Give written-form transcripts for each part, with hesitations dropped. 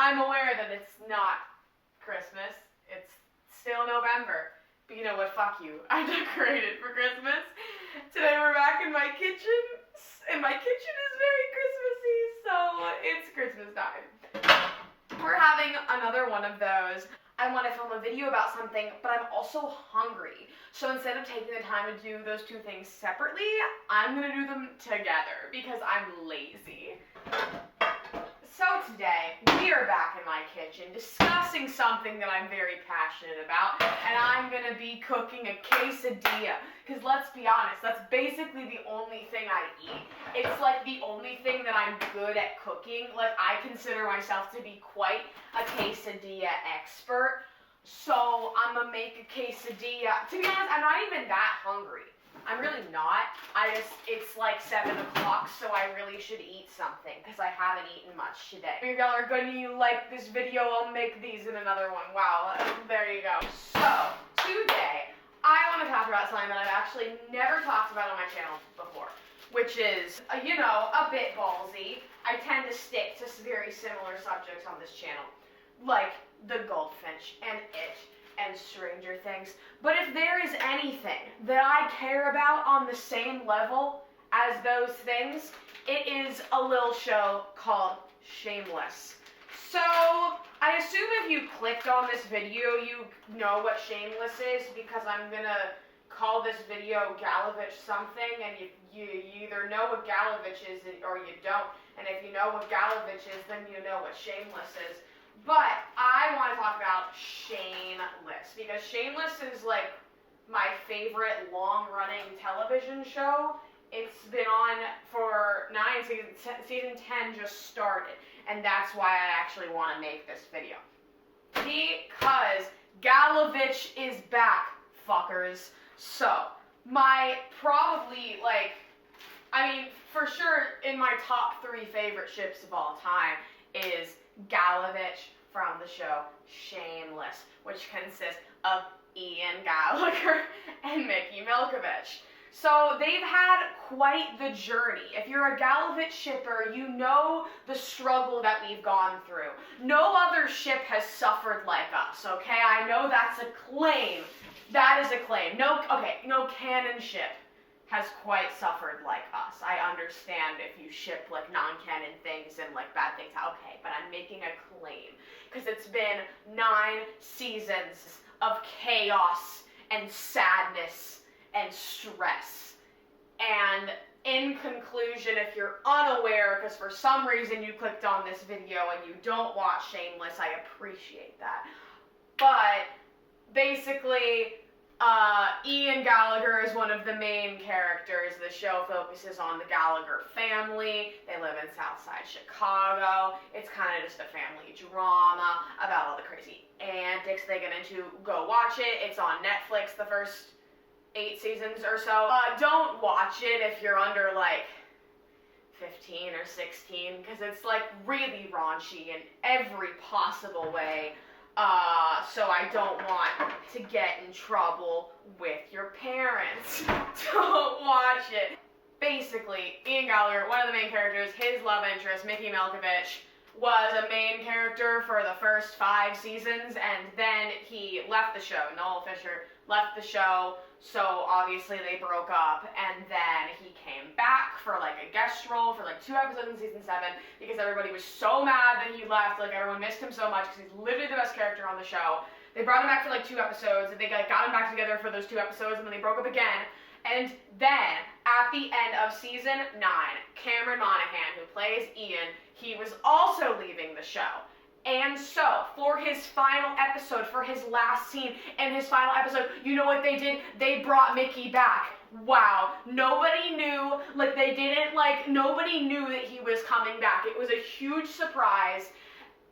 I'm aware that it's not Christmas. It's still November. But you know what? Fuck you. I decorated for Christmas. Today we're back in my kitchen. And my kitchen is very Christmassy, so it's Christmas time. We're having another one of those. I want to film a video about something, but I'm also hungry. So instead of taking the time to do those two things separately, I'm going to do them together because I'm lazy. So today, we are back in my kitchen discussing something that I'm very passionate about, and I'm going to be cooking a quesadilla. Because let's be honest, that's basically the only thing I eat. It's like the only thing that I'm good at cooking. Like, I consider myself to be quite a quesadilla expert. So I'm going to make a quesadilla. To be honest, I'm not even that hungry. I'm really not. It's like 7 o'clock, so I really should eat something because I haven't eaten much today. If y'all are good and you like this video, I'll make these in another one. Wow, there you go. So, today, I want to talk about something that I've actually never talked about on my channel before, which is, a bit ballsy. I tend to stick to very similar subjects on this channel, like the goldfinch and it, and Stranger Things. But if there is anything that I care about on the same level as those things, it is a little show called Shameless. So, I assume if you clicked on this video, you know what Shameless is, because I'm gonna call this video Gallavich something, and you either know what Gallavich is or you don't. And if you know what Gallavich is, then you know what Shameless is. But I want to talk about Shameless, because Shameless is like my favorite long-running television show. It's been on for 9 seasons, season 10 just started, and that's why I actually want to make this video. Because Gallavich is back, fuckers. So, for sure, in my top 3 favorite ships of all time is Gallavich from the show Shameless, which consists of Ian Gallagher and Mickey Milkovich. So they've had quite the journey. If you're a Gallavich shipper, you know the struggle that we've gone through. No other ship has suffered like us, okay? I know that's a claim. That is a claim. No canon ship has quite suffered like us. I understand if you ship like non-canon things and like bad things, okay, but I'm making a claim because it's been 9 seasons of chaos and sadness and stress. And in conclusion, if you're unaware, because for some reason you clicked on this video and you don't watch Shameless, I appreciate that. But basically, Ian Gallagher is one of the main characters. The show focuses on the Gallagher family. They live in Southside Chicago. It's kind of just a family drama about all the crazy antics they get into. Go watch it. It's on Netflix, the first 8 seasons or so. Don't watch it if you're under like 15 or 16, because it's like really raunchy in every possible way. So I don't want to get in trouble with your parents. Don't watch it. Basically, Ian Gallagher, one of the main characters, his love interest, Mickey Milkovich, was a main character for the first 5 seasons, and then he left the show. Noel Fisher left the show, so obviously they broke up, and then he came back for like a guest role for like 2 episodes in season 7, because everybody was so mad that he left. Like, everyone missed him so much because he's literally the best character on the show. They brought him back for like 2 episodes, and they got him back together for those 2 episodes, and then they broke up again. And then, at the end of season 9, Cameron Monaghan, who plays Ian, he was also leaving the show. And so, for his final episode, for his last scene in his final episode, you know what they did? They brought Mickey back. Wow. Nobody knew, nobody knew that he was coming back. It was a huge surprise.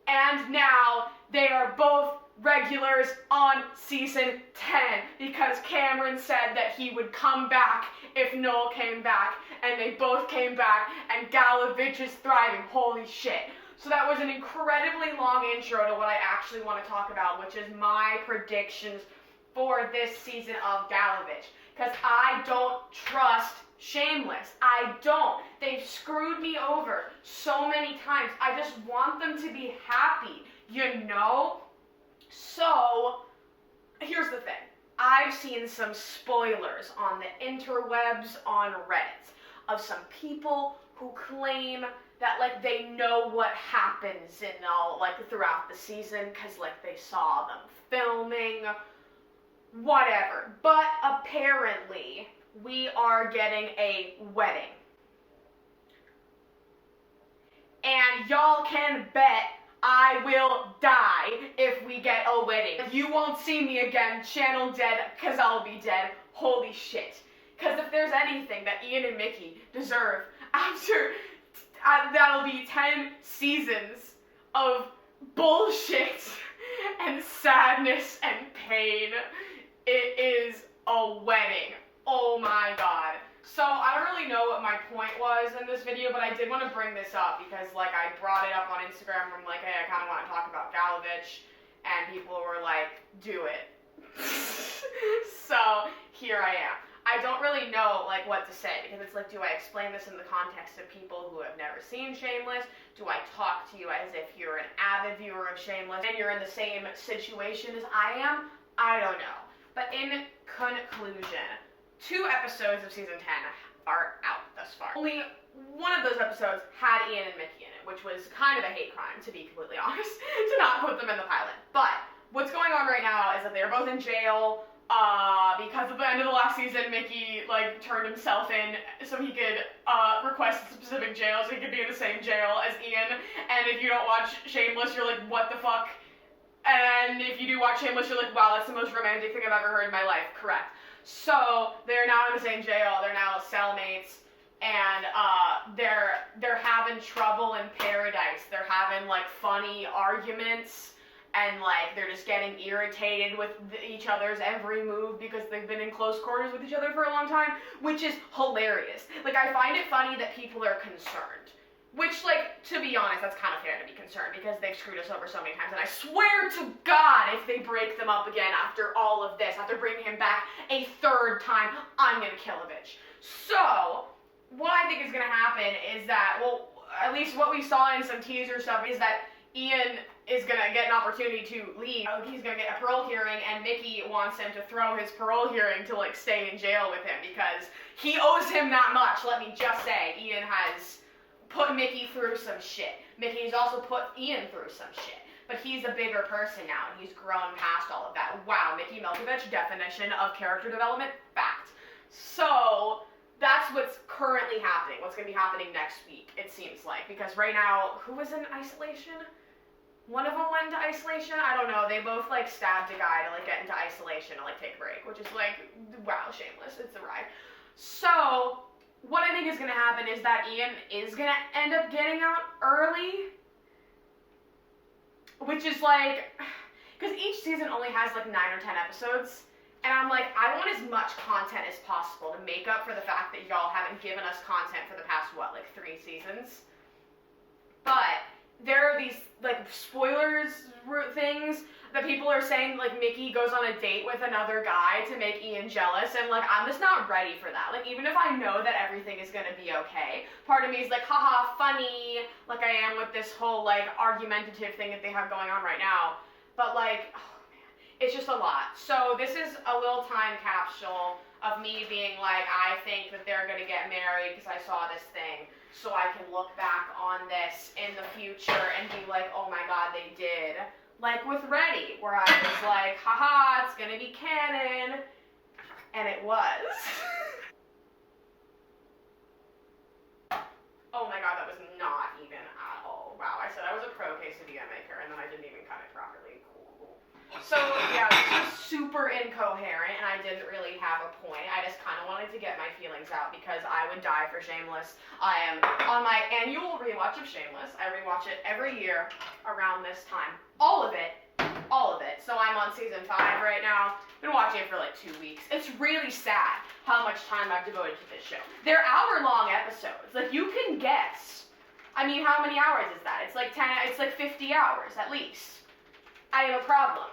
And now, they are both regulars on season 10, because Cameron said that he would come back if Noel came back, and they both came back, and Gallavich is thriving. Holy shit. So that was an incredibly long intro to what I actually want to talk about, which is my predictions for this season of Gallavich. because I don't trust Shameless. I don't. They've screwed me over so many times. I just want them to be happy, you know? So, here's the thing. I've seen some spoilers on the interwebs, on Reddit, of some people who claim that, like, they know what happens in all, like, throughout the season, because, like, they saw them filming, whatever. But apparently, we are getting a wedding. And y'all can bet I will die if we get a wedding. You won't see me again, channel dead, because I'll be dead. Holy shit. Because if there's anything that Ian and Mickey deserve after, that'll be 10 seasons of bullshit and sadness and pain, it is a wedding. Oh my god. So I don't really know what my point was in this video, but I did want to bring this up because, like, I brought it up on Instagram. I'm like, hey, I kind of want to talk about Gallavich, and people were like, do it. So here I am. I don't really know, like, what to say, because it's like, do I explain this in the context of people who have never seen Shameless? Do I talk to you as if you're an avid viewer of Shameless and you're in the same situation as I am? I don't know. But in conclusion, 2 episodes of season 10 are out thus far. Only one of those episodes had Ian and Mickey in it, which was kind of a hate crime, to be completely honest, to not put them in the pilot. But what's going on right now is that they're both in jail because at the end of the last season, Mickey, like, turned himself in so he could request a specific jail so he could be in the same jail as Ian. And if you don't watch Shameless, you're like, what the fuck? And if you do watch Shameless, you're like, wow, that's the most romantic thing I've ever heard in my life. Correct. So they're now in the same jail. They're now cellmates, and they're having trouble in paradise. They're having, like, funny arguments, and, like, they're just getting irritated with each other's every move because they've been in close quarters with each other for a long time, which is hilarious. Like, I find it funny that people are concerned. Which, like, to be honest, that's kind of fair to be concerned because they've screwed us over so many times. And I swear to God, if they break them up again after all of this, after bringing him back a 3rd time, I'm gonna kill a bitch. So, what I think is gonna happen is that, well, at least what we saw in some teaser stuff is that Ian is gonna get an opportunity to leave. He's gonna get a parole hearing, and Mickey wants him to throw his parole hearing to, like, stay in jail with him because he owes him that much. Let me just say, Ian has put Mickey through some shit. Mickey's also put Ian through some shit. But he's a bigger person now, and he's grown past all of that. Wow, Mickey Milkovich, definition of character development, fact. So, that's what's currently happening, what's going to be happening next week, it seems like. Because right now, who was in isolation? One of them went into isolation? I don't know. They both, like, stabbed a guy to, like, get into isolation and, like, take a break, which is, like, wow, Shameless. It's a ride. So, what I think is going to happen is that Ian is going to end up getting out early, which is like, because each season only has like 9 or 10 episodes, and I'm like, I want as much content as possible to make up for the fact that y'all haven't given us content for the past, what, like 3 seasons? But there are these, like, spoilers things that people are saying, like, Mickey goes on a date with another guy to make Ian jealous, and, like, I'm just not ready for that. Like, even if I know that everything is gonna be okay, part of me is like, haha, funny, like I am with this whole, like, argumentative thing that they have going on right now. But, like, oh, man, it's just a lot. So this is a little time capsule of me being like, I think that they're gonna get married because I saw this thing, so I can look back on this in the future and be like, oh my god, they did. Like with Ready, where I was like, haha, it's gonna be canon, and it was. Oh my god, that was not even at all. Wow, I said I was a pro quesadilla maker, and then I didn't even cut it properly. Cool. So, yeah, this was super incoherent, and I didn't really have a point. I just kind of wanted to get my feelings out, because I would die for Shameless. I am on my annual rewatch of Shameless. I rewatch it every year around this time. All of it. So I'm on season 5 right now. Been watching it for like 2 weeks. It's really sad how much time I've devoted to this show. They're hour-long episodes. Like, you can guess. I mean, how many hours is that? It's like 50 hours at least. I have a problem.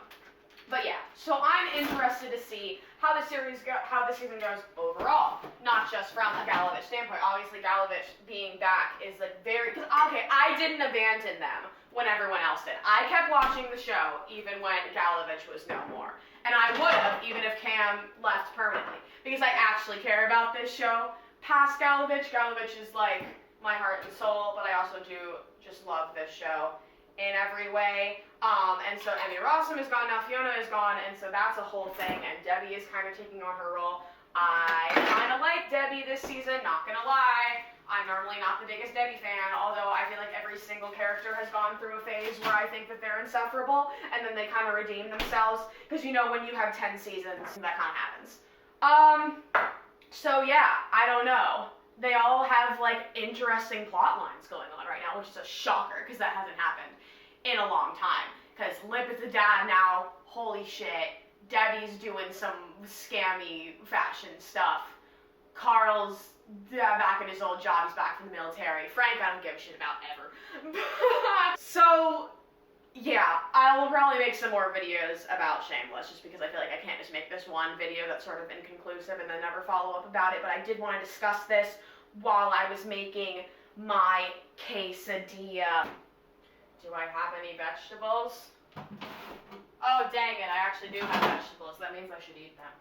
But yeah, so I'm interested to see how the season goes overall, not just from a Gallavich standpoint. Obviously, Gallavich being back is like because okay, I didn't abandon them when everyone else did. I kept watching the show even when Gallavich was no more, and I would have even if Cam left permanently, because I actually care about this show past Gallavich. Gallavich is like my heart and soul, but I also do just love this show in every way. And so Emmy Rossum is gone, now Fiona is gone, and so that's a whole thing, and Debbie is kind of taking on her role. I kind of like Debbie this season, not gonna lie. I'm normally not the biggest Debbie fan, although I feel like every single character has gone through a phase where I think that they're insufferable, and then they kind of redeem themselves, because you know when you have 10 seasons, that kind of happens. So yeah, I don't know. They all have like interesting plot lines going on right now, which is a shocker, because that hasn't happened in a long time. Because Lip is the dad now, holy shit. Debbie's doing some scammy fashion stuff. Carl's back in his old job, he's back from the military. Frank, I don't give a shit about ever. So, yeah, I will probably make some more videos about Shameless, just because I feel like I can't just make this one video that's sort of inconclusive and then never follow up about it. But I did want to discuss this while I was making my quesadilla. Do I have any vegetables? Oh, dang it, I actually do have vegetables. That means I should eat them.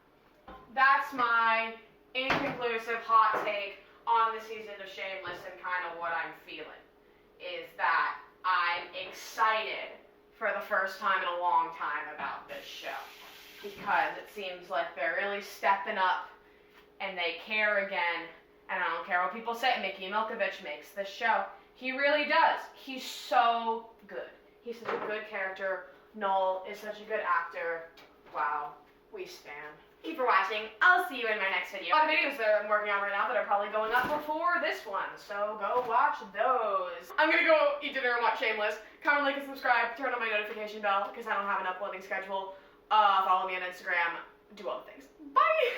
That's my inconclusive hot take on the season of Shameless, and kind of what I'm feeling is that I'm excited for the first time in a long time about this show, because it seems like they're really stepping up and they care again, and I don't care what people say. Mickey Milkovich makes this show. He really does. He's so good. He's such a good character. Noel is such a good actor. Wow, we stan. Thank you for watching. I'll see you in my next video. A lot of videos that I'm working on right now that are probably going up before this one, so go watch those. I'm gonna go eat dinner and watch Shameless. Comment, like, and subscribe. Turn on my notification bell, because I don't have an uploading schedule. Follow me on Instagram. Do all the things. Bye!